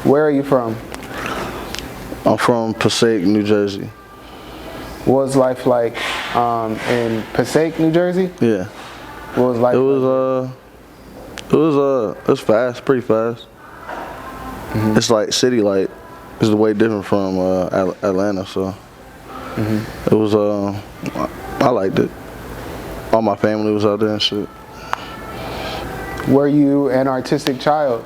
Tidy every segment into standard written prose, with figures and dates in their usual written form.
Where are you from? I'm from Passaic, New Jersey. What was life like in Passaic, New Jersey? Yeah. What was life It was fast, pretty fast. It's like city light. It's way different from Atlanta, so it was I liked it. All my family was out there and shit. Were you an artistic child?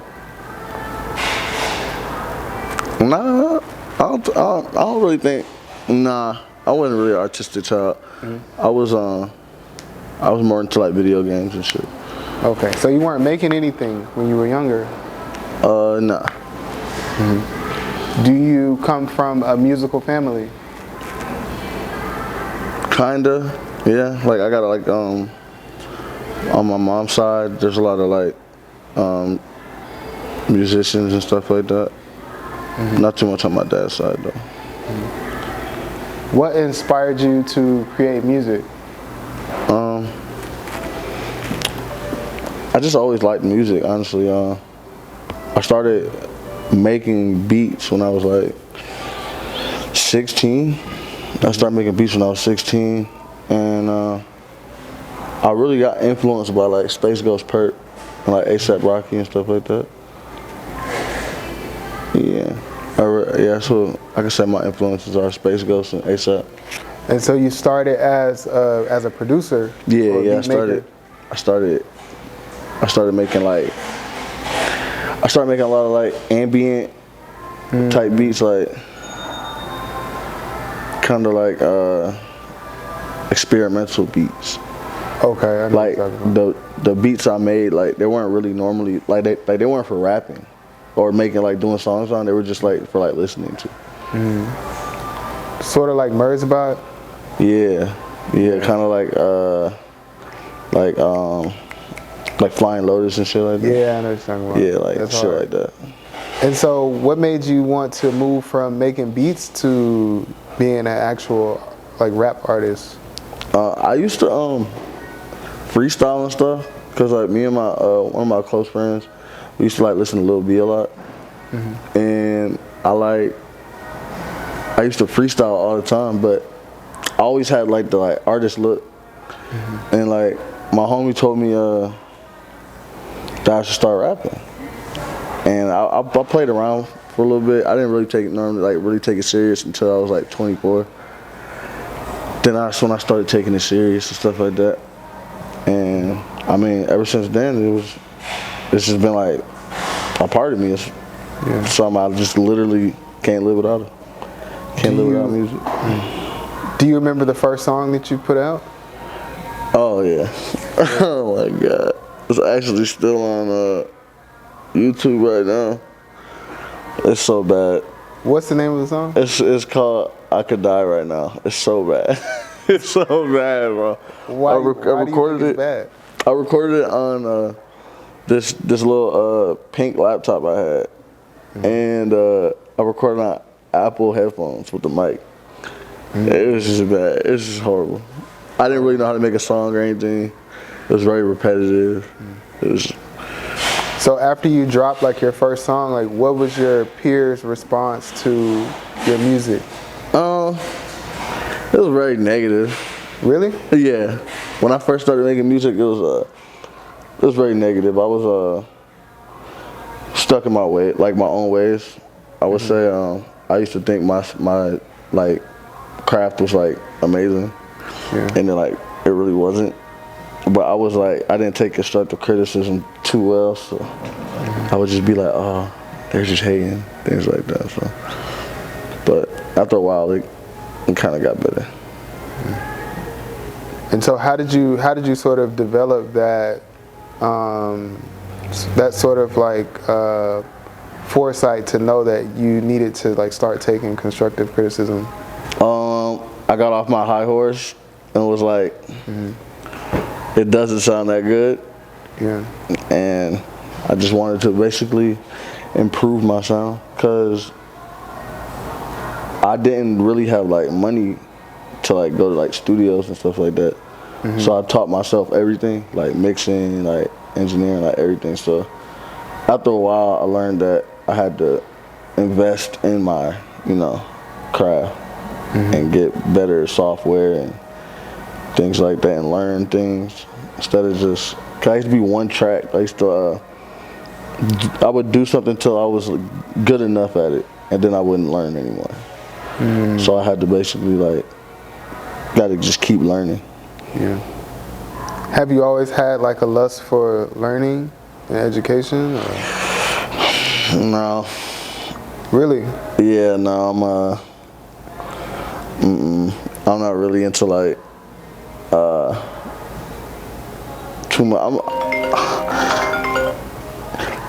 Nah, I don't really think. Nah, I wasn't really an artistic child. I was more into like video games and shit. Okay, so you weren't making anything when you were younger? Nah. Do you come from a musical family? Kinda, yeah. Like I got like on my mom's side, there's a lot of like musicians and stuff like that. Not too much on my dad's side though. What inspired you to create music? I just always liked music, honestly. I started making beats when I was like 16. I started making beats when I was 16, and I really got influenced by like Space Ghost Perk and like A$AP Rocky and stuff like that. Yeah, yeah. So I can say my influences are Space Ghost and A$AP. And so you started as a producer? Yeah, yeah. I started making a lot of like ambient type beats, like kind of like experimental beats. Okay, I know Like the beats I made, like they weren't really normally like they weren't for rapping or making like doing songs on. They were just like for like listening to. Sort of like Merzbot? Yeah, kind of like Flying Lotus and shit like that. Yeah, I know what you're talking about. Yeah, like That's shit hard. like that. And so what made you want to move from making beats to being an actual like rap artist? I used to freestyle and stuff, cause like me and my one of my close friends, we used to like listen to Lil B a lot, and I used to freestyle all the time, but I always had like the like artist look, and like my homie told me that I should start rapping, and I played around for a little bit. I didn't really take it serious until I was like 24. Then that's when I started taking it serious and stuff like that. And I mean, ever since then, it's just been like a part of me. It's something I just literally can't live without it. Can't live without music. Do you remember the first song that you put out? Oh yeah. Oh my God. It's actually still on YouTube right now. It's so bad. What's the name of the song? It's called I Could Die Right Now. It's so bad. It's so bad, bro. Why do you think it's bad? I recorded it on this little pink laptop I had, and I recorded on Apple headphones with the mic. It was just bad. It was just horrible. I didn't really know how to make a song or anything. It was very repetitive. It was. So after you dropped like your first song, like what was your peers' response to your music? It was very negative. Really? Yeah. When I first started making music, it was very negative. I was stuck in my way, like my own ways. I would say I used to think my like craft was like amazing, and then like it really wasn't. But I was like, I didn't take constructive criticism too well, so I would just be like, oh, they're just hating, things like that. So, but after a while, it kind of got better. And so, how did you sort of develop that that sort of like foresight to know that you needed to like start taking constructive criticism? I got off my high horse and was like, it doesn't sound that good. Yeah. And I just wanted to basically improve my sound, because I didn't really have like money to like go to like studios and stuff like that. So I taught myself everything, like mixing, like engineering, like everything. So after a while, I learned that I had to invest in my, craft and get better software and things like that and learn things instead of just, cause I used to be one track. I used to, I would do something till I was good enough at it and then I wouldn't learn anymore. So I had to basically gotta just keep learning. Yeah. Have you always had like a lust for learning and education? Or? No. Really? Yeah, no, I'm not really into too much.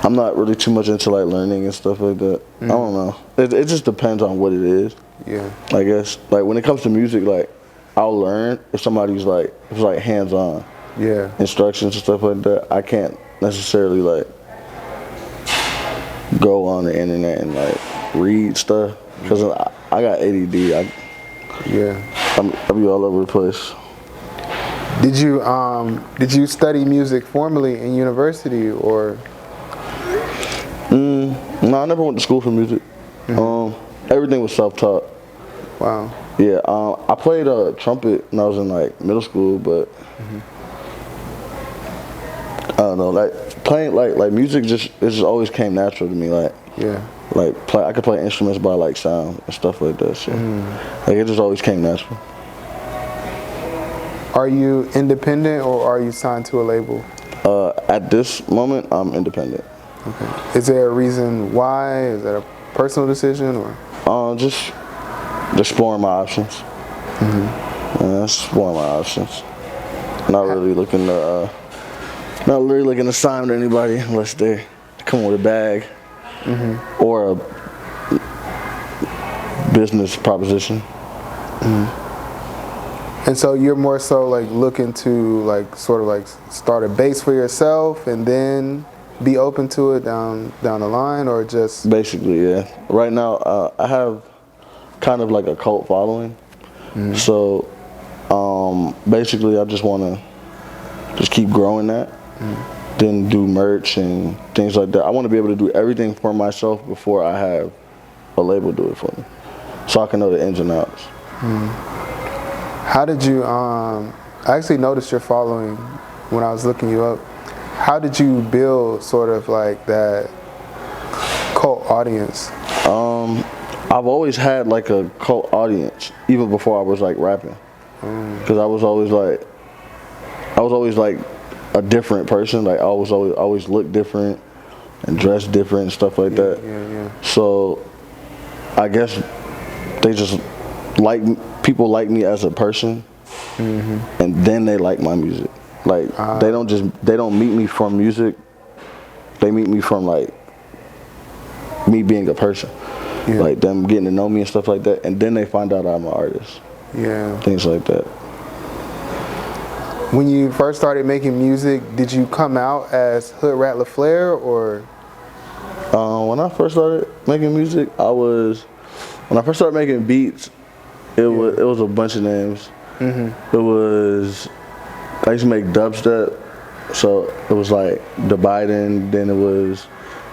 I'm not really too much into learning and stuff like that. I don't know. It just depends on what it is. Yeah. I guess when it comes to music, I'll learn if somebody's if it's hands-on. Yeah. Instructions and stuff like that. I can't necessarily go on the internet and read stuff because I got ADD. I be all over the place. Did you study music formally in university or? No, I never went to school for music. Everything was self-taught. Wow. Yeah, I played trumpet when I was in middle school, but I don't know, playing music it just always came natural to me. Yeah. I could play instruments by sound and stuff like that. So it just always came natural. Are you independent or are you signed to a label? At this moment, I'm independent. Okay. Is there a reason why? Is that a personal decision or? Just exploring my options. Exploring my options. Not really looking to sign with anybody unless they come with a bag or a business proposition. And so you're more so looking to start a base for yourself and then be open to it down the line, or just basically, yeah. Right now, I have kind of a cult following. So basically, I just want to keep growing that, then do merch and things like that. I want to be able to do everything for myself before I have a label do it for me, so I can know the ins and outs. How did you, I actually noticed your following when I was looking you up. How did you build sort of that cult audience? I've always had a cult audience, even before I was rapping. Because I was always a different person. I always looked different and dressed different and stuff like that. Yeah. So I guess they just people like me as a person, and then they like my music. They don't meet me from music. They meet me from me being a person. Yeah. Them getting to know me and stuff like that, and then they find out I'm an artist. Yeah. Things like that. When you first started making music, did you come out as Hoodrat Laflare or? When I first started making music, when I first started making beats, it was a bunch of names. It was, I used to make dubstep, so it was The Biden, then it was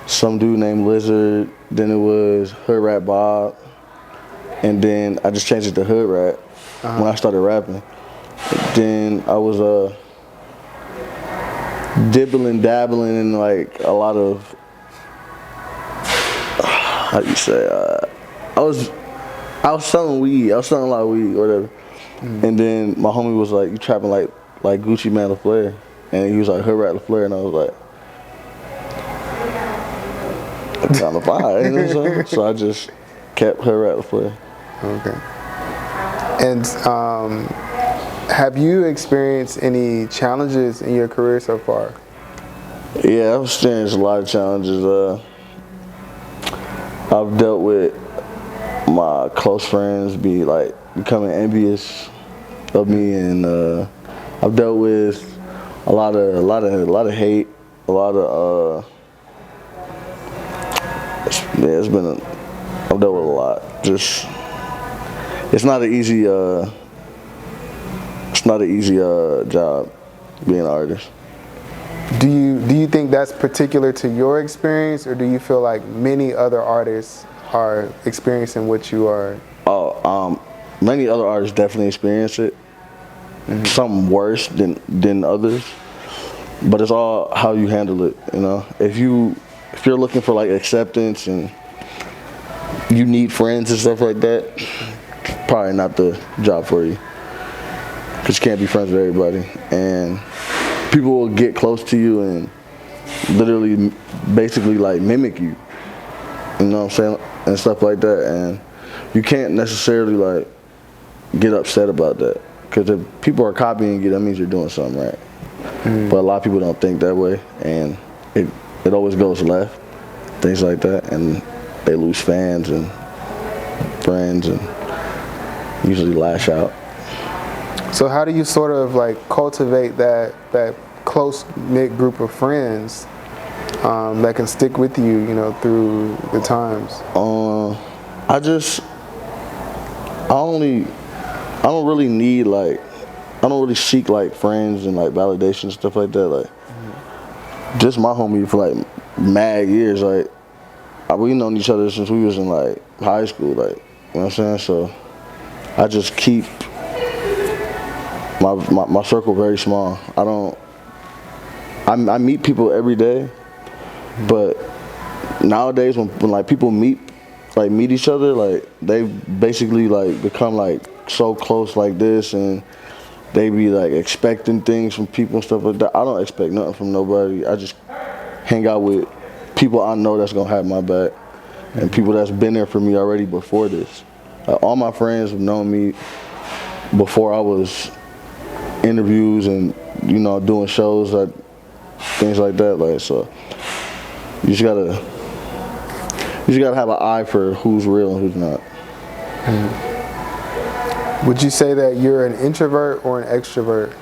some dude named Lizard, then it was Hoodrat Bob, and then I just changed it to Hoodrat when I started rapping. Then I was dibbling, dabbling in a lot of, how do you say, I was selling weed. I was selling a lot of weed or whatever. And then my homie was you trapping like Gucci Man Laflare, and he was Hoodrat Laflare, and I was kind of fire, you know what I'm saying? So I just kept Hoodrat Laflare. Okay. And have you experienced any challenges in your career so far? Yeah, I've experienced a lot of challenges. I've dealt with my close friends becoming envious of me, and I've dealt with a lot of hate, a lot of I've dealt with a lot. Just it's not an easy job being an artist. Do you think that's particular to your experience, or do you feel like many other artists are experiencing what you are? Many other artists definitely experience it. Some worse than others, but it's all how you handle it. You know, if you're looking for like acceptance and you need friends and stuff like that, probably not the job for you, because you can't be friends with everybody, and people will get close to you and literally basically like mimic you, you know what I'm saying, and stuff like that, and you can't necessarily like get upset about that, because if people are copying you, that means you're doing something right. But a lot of people don't think that way, and it always goes left, things like that, and they lose fans and friends and usually lash out. So how do you sort of like cultivate that close-knit group of friends that can stick with you, you know, through the times? I don't really need like, I don't really seek like friends and like validation and stuff like that. Like, just my homie for like mad years. Like, we known each other since we was in like high school. Like, you know what I'm saying? So I just keep my circle very small. I meet people every day, but nowadays when like people meet each other, like they basically like become like so close like this, and they be like expecting things from people and stuff like that. I don't expect nothing from nobody. I just hang out with people I know that's gonna have my back, and people that's been there for me already before this. Like, all my friends have known me before I was interviews and, you know, doing shows, like things like that. Like, so you just gotta have an eye for who's real and who's not. Would you say that you're an introvert or an extrovert?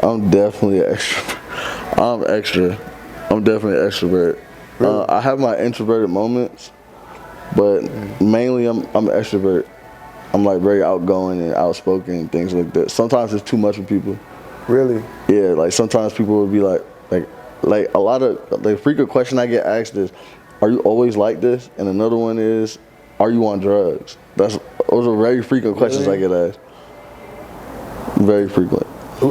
I'm definitely an extrovert. I'm extra. I'm definitely an extrovert. Really? I have my introverted moments, but mainly I'm an extrovert. I'm like very outgoing and outspoken and things like that. Sometimes it's too much for people. Really? Yeah, like sometimes people will be like a lot of the frequent question I get asked is, "Are you always like this?" And another one is, "Are you on drugs?" Those are very frequent questions I get asked. Very frequent.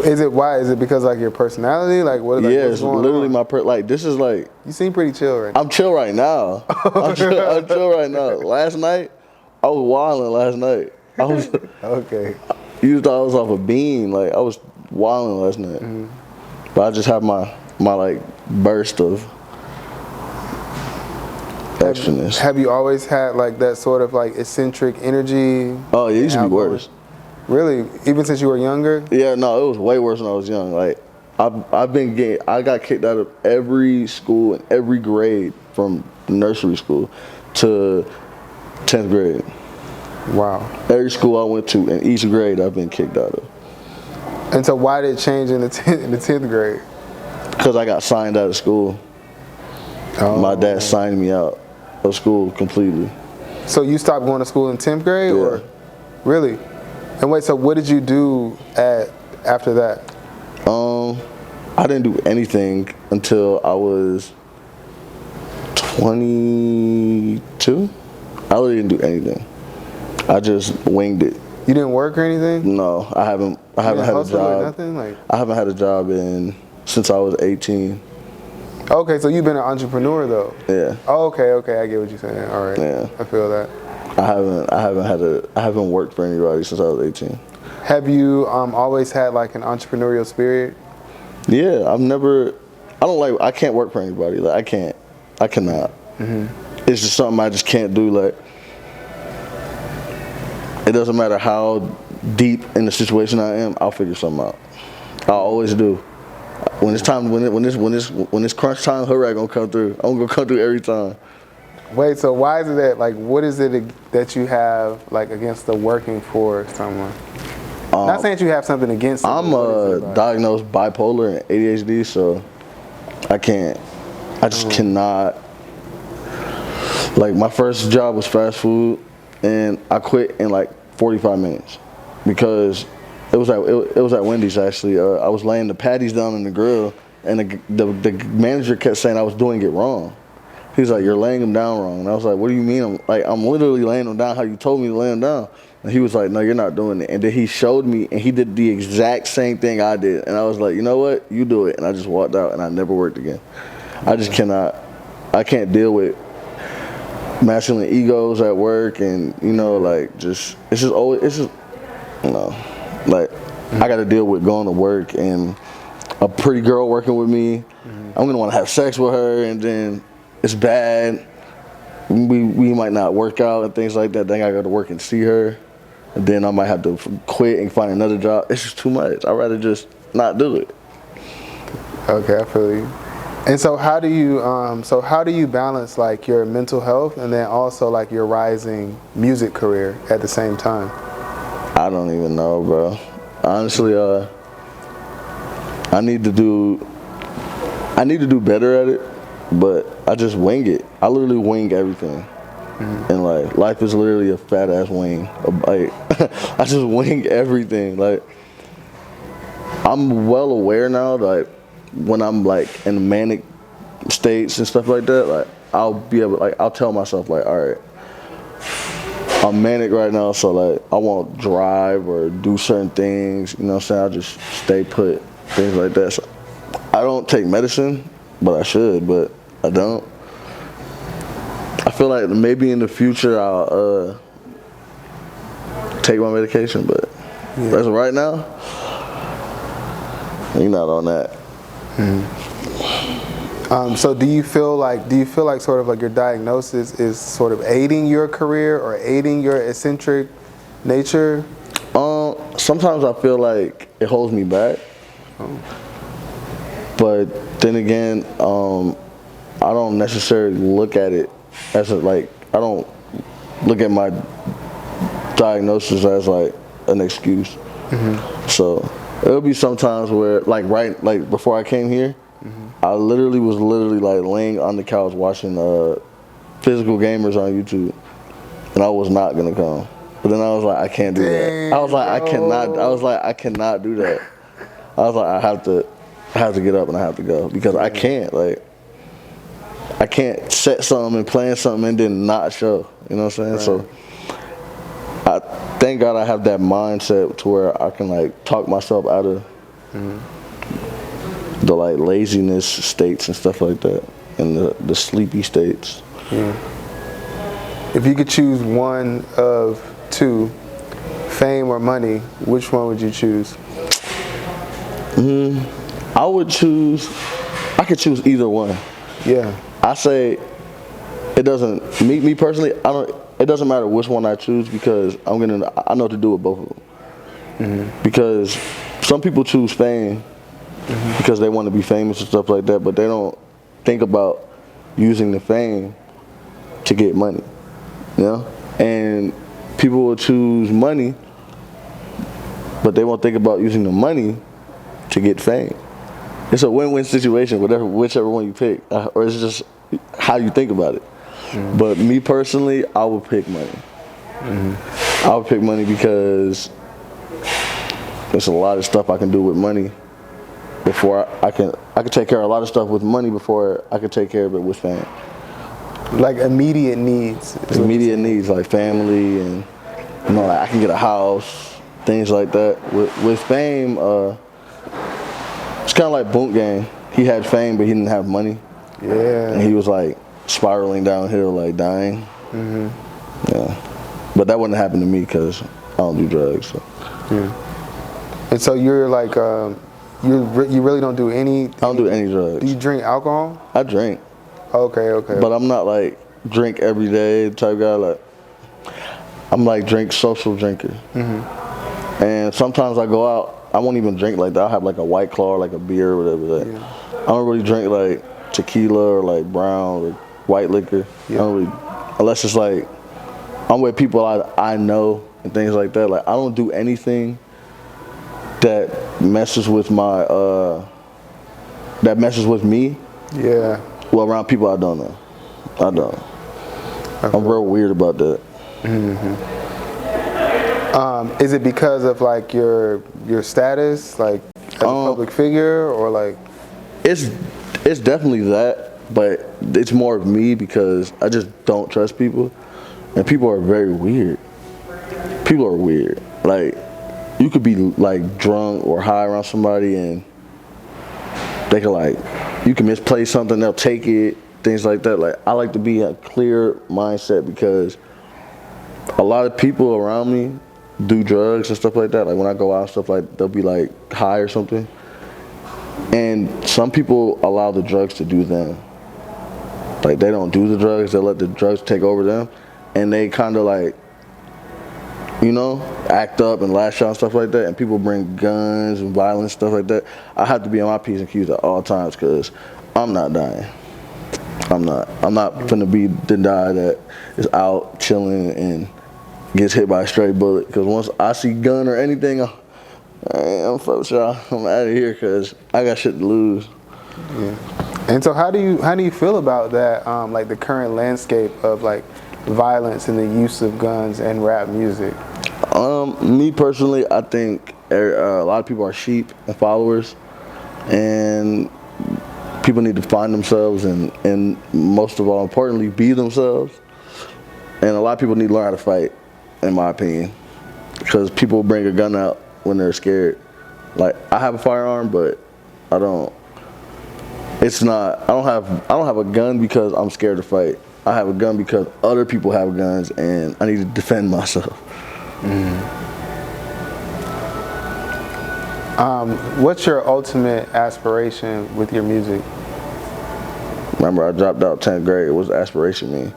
Is it why? Is it because like your personality? Like what? Like, yeah, what's it's going literally on? like this is like. You seem pretty chill right now. I'm chill right now. I'm chill right now. Last night, I was wilding. Last night, I was. Okay. You thought I was off a beam. Like I was wilding last night, but I just have my like burst of extraness. Have you always had like that sort of like eccentric energy? Oh, it used to be worse. Really? Even since you were younger? Yeah, no, it was way worse when I was young. Like I got kicked out of every school and every grade from nursery school to 10th grade. Wow. Every school I went to in each grade I've been kicked out of. And so why did it change in the 10th grade? Because I got signed out of school. Oh. My dad signed me out of school completely. So you stopped going to school in 10th grade? Yeah. Or really? And wait, so what did you do after that? I didn't do anything until I was 22. I really didn't do anything. I just winged it. You didn't work or anything? No, I haven't had a Or job. nothing? Like, I haven't had a job since I was 18. okay, so you've been an entrepreneur though. Yeah. Oh, okay, I get what you're saying. All right. Yeah. I feel that. I haven't worked for anybody since I was 18. Have you always had like an entrepreneurial spirit? Yeah, I can't work for anybody. Like I cannot. It's just something I just can't do. Like, it doesn't matter how deep in the situation I am, I'll figure something out. I always do. When it's time, when it's crunch time, Hoodrat gonna come through. I'm gonna come through every time. Wait, so why is it that, like, what is it that you have, like, against the working for someone? Not saying that you have something against them. I'm diagnosed bipolar and ADHD, so I just cannot. Like, my first job was fast food, and I quit in like 45 minutes because it was at Wendy's actually. I was laying the patties down in the grill, and the manager kept saying I was doing it wrong. He's like, you're laying them down wrong. And I was like, what do you mean? I'm literally laying them down how you told me to lay them down. And he was like, no, you're not doing it. And then he showed me, and he did the exact same thing I did. And I was like, you know what? You do it. And I just walked out, and I never worked again. I just I can't deal with masculine egos at work, and, you know, like, it's just, you know, like, I got to deal with going to work and a pretty girl working with me. I'm going to want to have sex with her, and then it's bad. We might not work out and things like that. Then I got to work and see her, and then I might have to quit and find another job. It's just too much. I'd rather just not do it. Okay, I feel you. And so how do you balance like your mental health and then also like your rising music career at the same time? I don't even know, bro. Honestly, I need to do better at it. But I just wing it. I literally wing everything. And like, life is literally a fat ass wing. Like, I just wing everything. Like, I'm well aware now that when I'm like in manic states and stuff like that, like I'll tell myself like, all right, I'm manic right now, so like I won't drive or do certain things, you know what I'm saying? I'll just stay put, things like that. So I don't take medicine, but I should, but I don't. I feel like maybe in the future I'll take my medication, but as of right now, you're not on that. So do you feel like sort of like your diagnosis is sort of aiding your career or aiding your eccentric nature? Sometimes I feel like it holds me back. But then again, I don't necessarily look at it as I don't look at my diagnosis as like an excuse. So it'll be sometimes where like before I came here, I literally was like laying on the couch watching physical gamers on YouTube, and I was not gonna come. But then I was like, I can't do that. I was like, I cannot do that. I was like, I have to get up and I have to go, because I can't set something and plan something and then not show. You know what I'm saying? Right. So I thank God I have that mindset to where I can like talk myself out of the like laziness states and stuff like that, and the sleepy states. Yeah. If you could choose one of two, fame or money, which one would you choose? I could choose either one. Yeah. I say it doesn't, me personally, it doesn't matter which one I choose, because I know what to do with both of them. Because some people choose fame because they want to be famous and stuff like that, but they don't think about using the fame to get money, you know? And people will choose money, but they won't think about using the money to get fame. It's a win-win situation, whichever one you pick, or it's just how you think about it. But me personally, I would pick money. I would pick money because there's a lot of stuff I can do with money before I can take care of a lot of stuff with money before I can take care of it with fame. Like immediate needs. Immediate needs, like family, and you know, like I can get a house, things like that. With fame, it's kind of like Boot Gang. He had fame, but he didn't have money. Yeah. And he was like spiraling downhill, like dying. Yeah. But that wouldn't happen to me because I don't do drugs. So. Yeah. And so you're like, you really don't do any? I don't do any drugs. Do you drink alcohol? I drink. Okay. But I'm not like drink every day type guy. Like, I'm like social drinker. And sometimes I go out, I won't even drink like that. I'll have like a White Claw or like a beer or whatever. Like, I don't really drink like tequila or like brown or white liquor. I don't really, unless it's like I'm with people I know and things like that. Like, I don't do anything that messes with my that messes with me. Yeah. Well, around people I don't know. I don't. I'm real weird about that. Is it because of like your status, like as a public figure, or like? It's definitely that, but it's more of me because I just don't trust people, and people are very weird. People are weird. Like, you could be like drunk or high around somebody, and they can like, you can misplace something, they'll take it, things like that. Like, I like to be a clear mindset because a lot of people around me do drugs and stuff like that. Like, when I go out and stuff, like, they'll be like high or something. And some people allow the drugs to do them. Like, they don't do the drugs, they let the drugs take over them. And they kind of like, you know, act up and lash out and stuff like that. And people bring guns and violence, stuff like that. I have to be on my P's and Q's at all times because I'm not dying. I'm not finna be the guy that is out chilling and gets hit by a stray bullet. Because once I see gun or anything, I'm fuck with y'all. I'm out of here because I got shit to lose. Yeah. And so how do you feel about that? Like the current landscape of like violence and the use of guns and rap music. Me personally, I think a lot of people are sheep and followers, and people need to find themselves and most of all, importantly, be themselves. And a lot of people need to learn how to fight, in my opinion, because people bring a gun out when they're scared. Like, I have a firearm, but I don't have a gun because I'm scared to fight. I have a gun because other people have guns and I need to defend myself. What's your ultimate aspiration with your music? Remember, I dropped out 10th grade. What's aspiration mean?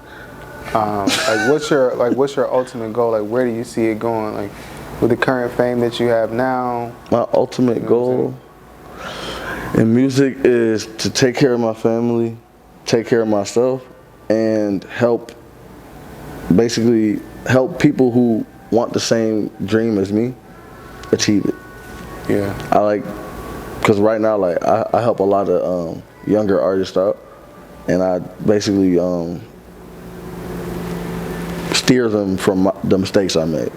What's your ultimate goal? Like, where do you see it going? Like, with the current fame that you have now? My ultimate goal in music is to take care of my family, take care of myself, and help people who want the same dream as me achieve it. Yeah. Because right now, like, I help a lot of younger artists out, and I basically steer them from the mistakes I made.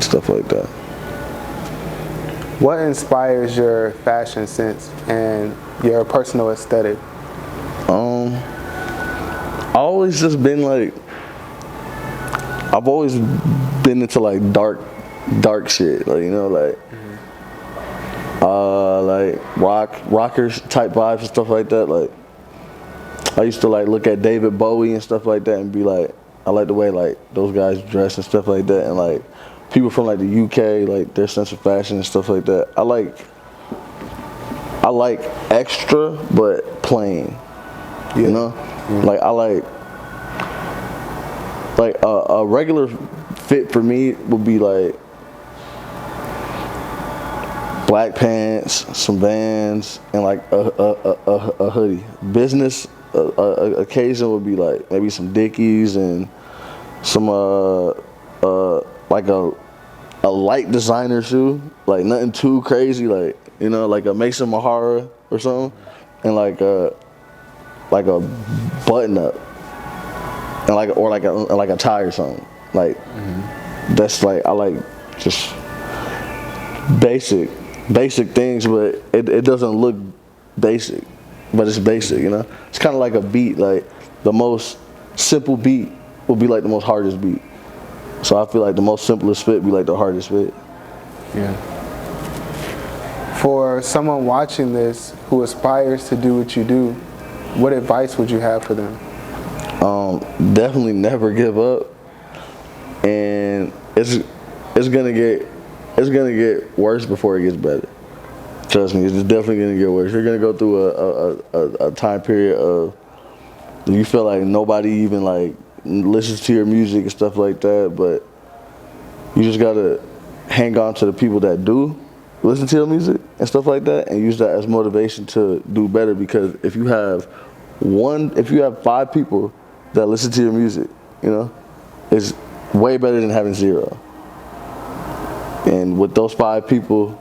Stuff like that. What inspires your fashion sense and your personal aesthetic? I always just been like, I've always been into like dark shit, like, you know, like rockers type vibes and stuff like that. Like, I used to like look at David Bowie and stuff like that and be like, I like the way like those guys dress and stuff like that, and like people from like the UK, like their sense of fashion and stuff like that. I like extra but plain. You know? Like, I like a regular fit for me would be like black pants, some Vans, and like a hoodie. Business occasion would be like maybe some Dickies and some like a light designer shoe, like nothing too crazy, like, you know, like a Mason Mahara or something, and like a button up, and like a tie or something. Like, that's like, I like just basic things, but it doesn't look basic, but it's basic, you know. It's kind of like a beat. Like, the most simple beat will be like the most hardest beat. So I feel like the most simplest fit be like the hardest fit. Yeah. For someone watching this who aspires to do what you do, what advice would you have for them? Definitely never give up, and it's gonna get worse before it gets better. Trust me, it's definitely gonna get worse. You're gonna go through a time period of you feel like nobody even like listens to your music and stuff like that, but you just gotta hang on to the people that do listen to your music and stuff like that, and use that as motivation to do better. Because if you have 5 people that listen to your music, you know, it's way better than having 0. And with those 5 people,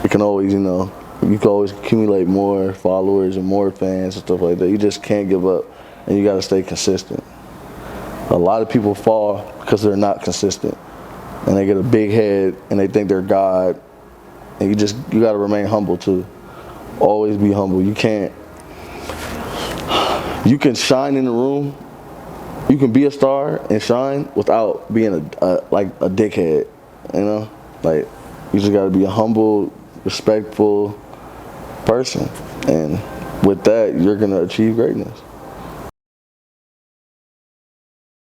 it can always, you know, you can always accumulate more followers and more fans and stuff like that. You just can't give up, and you gotta stay consistent. A lot of people fall because they're not consistent, and they get a big head and they think they're God, and you gotta remain humble too. Always be humble. You can't you can shine in the room. You can be a star and shine without being like a dickhead, you know? Like, you just gotta be a humble, respectful person. And with that, you're gonna achieve greatness.